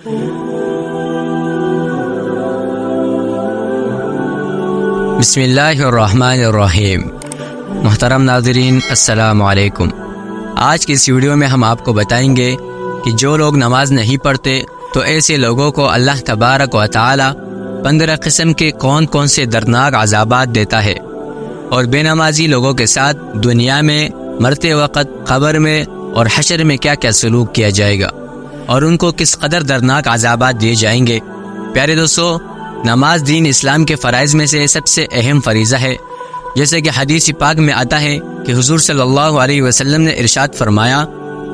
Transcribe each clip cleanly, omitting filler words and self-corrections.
بسم اللہ الرحمن الرحیم۔ محترم ناظرین، السلام علیکم۔ آج کی اس ویڈیو میں ہم آپ کو بتائیں گے کہ جو لوگ نماز نہیں پڑھتے تو ایسے لوگوں کو اللہ تبارک و تعالی 15 قسم کے کون کون سے دردناک عذابات دیتا ہے، اور بے نمازی لوگوں کے ساتھ دنیا میں مرتے وقت، قبر میں اور حشر میں کیا کیا سلوک کیا جائے گا، اور ان کو کس قدر دردناک عذابات دیے جائیں گے۔ پیارے دوستو، نماز دین اسلام کے فرائض میں سے سب سے اہم فریضہ ہے، جیسے کہ حدیث پاک میں آتا ہے کہ حضور صلی اللہ علیہ وسلم نے ارشاد فرمایا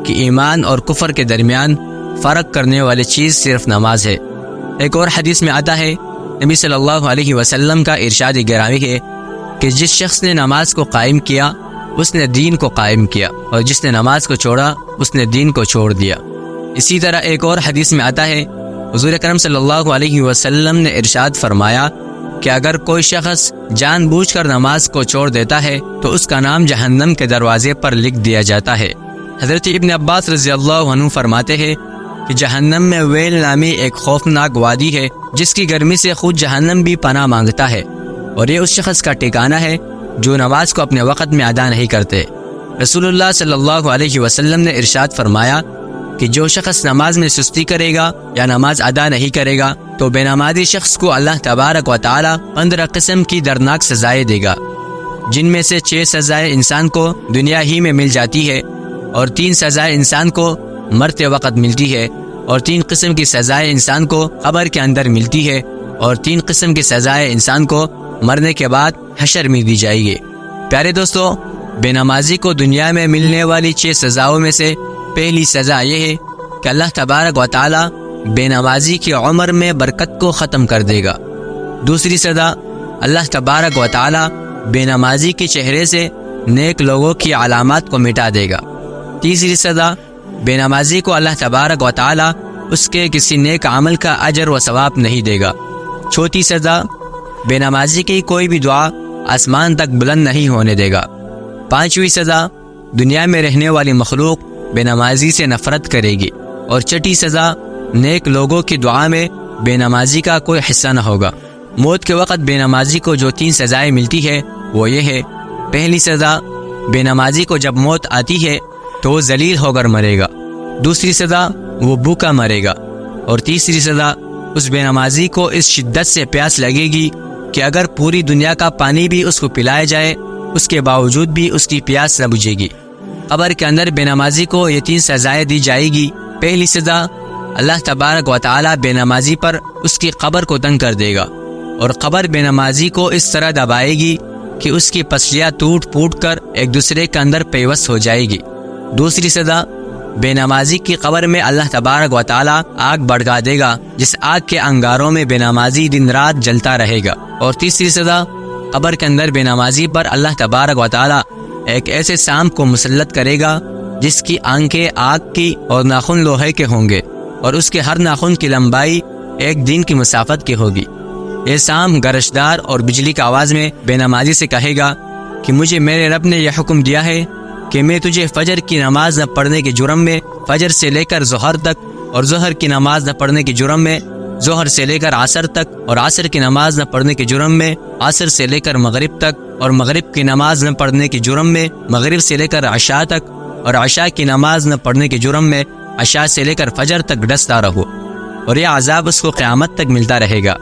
کہ ایمان اور کفر کے درمیان فرق کرنے والی چیز صرف نماز ہے۔ ایک اور حدیث میں آتا ہے، نبی صلی اللہ علیہ وسلم کا ارشاد گرامی ہے کہ جس شخص نے نماز کو قائم کیا اس نے دین کو قائم کیا، اور جس نے نماز کو چھوڑا اس نے دین کو چھوڑ دیا۔ اسی طرح ایک اور حدیث میں آتا ہے، حضور اکرم صلی اللہ علیہ وسلم نے ارشاد فرمایا کہ اگر کوئی شخص جان بوجھ کر نماز کو چھوڑ دیتا ہے تو اس کا نام جہنم کے دروازے پر لکھ دیا جاتا ہے۔ حضرت ابن عباس رضی اللہ عنہ فرماتے ہیں کہ جہنم میں ویل نامی ایک خوفناک وادی ہے جس کی گرمی سے خود جہنم بھی پناہ مانگتا ہے، اور یہ اس شخص کا ٹھکانہ ہے جو نماز کو اپنے وقت میں ادا نہیں کرتے۔ رسول اللہ صلی اللہ علیہ وسلم نے ارشاد فرمایا کہ جو شخص نماز میں سستی کرے گا یا نماز ادا نہیں کرے گا تو بے نمازی شخص کو اللہ تبارک و تعالی 15 قسم کی دردناک سزائیں دے گا، جن میں سے 6 سزائیں انسان کو دنیا ہی میں مل جاتی ہے، اور 3 سزائیں انسان کو مرتے وقت ملتی ہے، اور 3 قسم کی سزائیں انسان کو قبر کے اندر ملتی ہے، اور 3 قسم کی سزائیں انسان کو مرنے کے بعد حشر میں دی جائے گی۔ پیارے دوستو، بے نمازی کو دنیا میں ملنے والی 6 سزاؤں میں سے پہلی سزا یہ ہے کہ اللہ تبارک و تعالی بے نمازی کی عمر میں برکت کو ختم کر دے گا۔ دوسری سزا، اللہ تبارک و تعالی بے نمازی کے چہرے سے نیک لوگوں کی علامات کو مٹا دے گا۔ تیسری سزا، بے نمازی کو اللہ تبارک و تعالی اس کے کسی نیک عمل کا اجر و ثواب نہیں دے گا۔ چوتھی سزا، بے نمازی کی کوئی بھی دعا آسمان تک بلند نہیں ہونے دے گا۔ پانچویں سزا، دنیا میں رہنے والی مخلوق بے نمازی سے نفرت کرے گی۔ اور چھٹی سزا، نیک لوگوں کی دعا میں بے نمازی کا کوئی حصہ نہ ہوگا۔ موت کے وقت بے نمازی کو جو 3 سزائیں ملتی ہے وہ یہ ہے۔ پہلی سزا، بے نمازی کو جب موت آتی ہے تو وہ ذلیل ہو کر مرے گا۔ دوسری سزا، وہ بھوکا مرے گا۔ اور تیسری سزا، اس بے نمازی کو اس شدت سے پیاس لگے گی کہ اگر پوری دنیا کا پانی بھی اس کو پلایا جائے اس کے باوجود بھی اس کی پیاس نہ بجھے گی۔ قبر کے اندر بے نمازی کو یہ 3 سزائیں دی جائے گی۔ پہلی سزا، اللہ تبارک و تعالی بے نمازی پر اس کی قبر کو تنگ کر دے گا، اور قبر بے نمازی کو اس طرح دبائے گی کہ اس کی پسلیاں ٹوٹ پھوٹ کر ایک دوسرے کے اندر پیوست ہو جائے گی۔ دوسری سزا، بے نمازی کی قبر میں اللہ تبارک و تعالی آگ بھڑکا دے گا جس آگ کے انگاروں میں بے نمازی دن رات جلتا رہے گا۔ اور تیسری سزا، قبر کے اندر بے نمازی پر اللہ تبارک و تعالی ایک ایسے سانپ کو مسلط کرے گا جس کی آنکھیں آگ کی اور ناخن لوہے کے ہوں گے، اور اس کے ہر ناخن کی لمبائی 1 دن کی مسافت کی ہوگی۔ یہ سانپ گرجدار اور بجلی کی آواز میں بے نمازی سے کہے گا کہ مجھے میرے رب نے یہ حکم دیا ہے کہ میں تجھے فجر کی نماز نہ پڑھنے کے جرم میں فجر سے لے کر ظہر تک، اور ظہر کی نماز نہ پڑھنے کے جرم میں ظہر سے لے کر عصر تک، اور عصر کی نماز نہ پڑھنے کے جرم میں عصر سے لے کر مغرب تک، اور مغرب کی نماز نہ پڑھنے کے جرم میں مغرب سے لے کر عشاء تک، اور عشاء کی نماز نہ پڑھنے کے جرم میں عشاء سے لے کر فجر تک ڈستا رہو، اور یہ عذاب اس کو قیامت تک ملتا رہے گا۔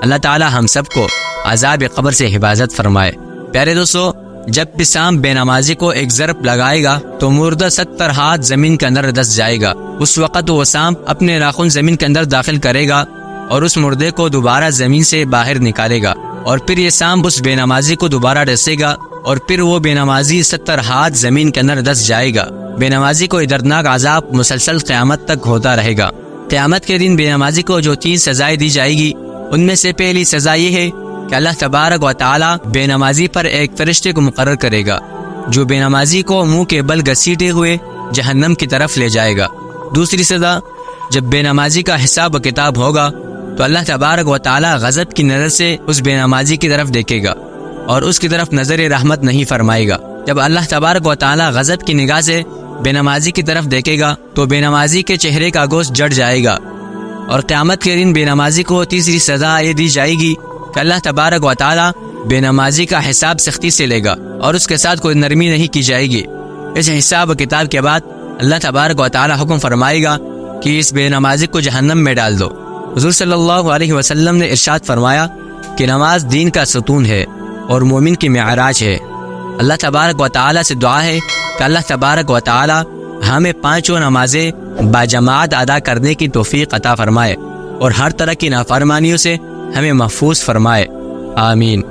اللہ تعالی ہم سب کو عذاب قبر سے حفاظت فرمائے۔ پیارے دوستو، جب بھی سانپ بے نمازی کو ایک ضرب لگائے گا تو مردہ 70 ہاتھ زمین کے اندر دس جائے گا۔ اس وقت وہ سانپ اپنے ناخن زمین کے اندر داخل کرے گا اور اس مردے کو دوبارہ زمین سے باہر نکالے گا، اور پھر یہ سانپ اس بے نمازی کو دوبارہ ڈسے گا، اور پھر وہ بے نمازی 70 ہاتھ زمین کے اندر دس جائے گا۔ بے نمازی کو دردناک عذاب مسلسل قیامت تک ہوتا رہے گا۔ قیامت کے دن بے نمازی کو جو 3 سزائیں دی جائے گی ان میں سے پہلی سزا یہ ہے کہ اللہ تبارک و تعالی بے نمازی پر ایک فرشتے کو مقرر کرے گا جو بے نمازی کو منہ کے بل گھسیٹے ہوئے جہنم کی طرف لے جائے گا۔ دوسری سزا، جب بے نمازی کا حساب و کتاب ہوگا تو اللہ تبارک و تعالی غضب کی نظر سے اس بے نمازی کی طرف دیکھے گا اور اس کی طرف نظر رحمت نہیں فرمائے گا۔ جب اللہ تبارک و تعالی غضب کی نگاہ سے بے نمازی کی طرف دیکھے گا تو بے نمازی کے چہرے کا گوشت جڑ جائے گا اور قیامت کے دن بے نمازی کو تیسری سزا یہ دی جائے گی کہ اللہ تبارک و تعالیٰ بے نمازی کا حساب سختی سے لے گا اور اس کے ساتھ کوئی نرمی نہیں کی جائے گی۔ اس حساب و کتاب کے بعد اللہ تبارک و تعالیٰ حکم فرمائے گا کہ اس بے نمازی کو جہنم میں ڈال دو۔ حضور صلی اللہ علیہ وسلم نے ارشاد فرمایا کہ نماز دین کا ستون ہے اور مومن کی معراج ہے۔ اللہ تبارک و تعالیٰ سے دعا ہے کہ اللہ تبارک و تعالیٰ ہمیں پانچوں نمازیں باجماعت ادا کرنے کی توفیق عطا فرمائے اور ہر طرح کی نافرمانیوں سے ہمیں محفوظ فرمائے، آمین۔